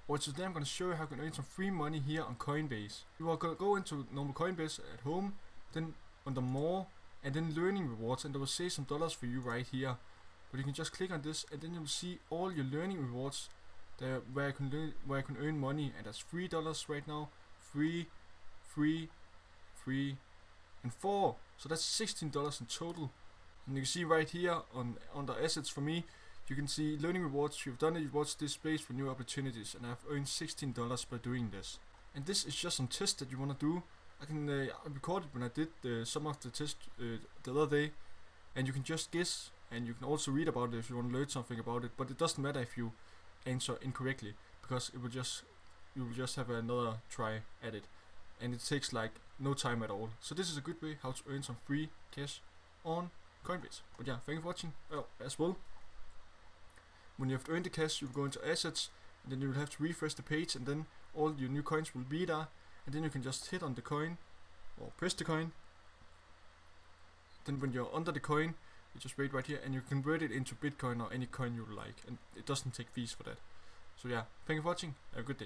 Also today I'm going to show you how you can earn some free money here on Coinbase. You are going to go into normal Coinbase at home, then under more, and then learning rewards, and they will say some dollars for you right here. But you can just click on this and then you will see all your learning rewards there where I can earn money, and that's $3 right now, free, and 4. So that's $16 in total. And you can see right here under assets for me, you can see learning rewards. You've done it, you've watched this space for new opportunities, and I've earned $16 by doing this. And this is just some tests that you want to do. I can record it when I did some of the tests the other day, and you can just guess, and you can also read about it if you want to learn something about it. But it doesn't matter if you answer incorrectly, because you will just have another try at it, and it takes like no time at all. So this is a good way how to earn some free cash on Coinbase. But yeah, thank you for watching. Well, as well, when you have earned the cash, you will go into assets, and then you will have to refresh the page, and then all your new coins will be there, and then you can just hit on the coin or press the coin. Then when you're under the coin, you just wait right here and you convert it into Bitcoin or any coin you like, and it doesn't take fees for that. So yeah, thank you for watching. Have a good day.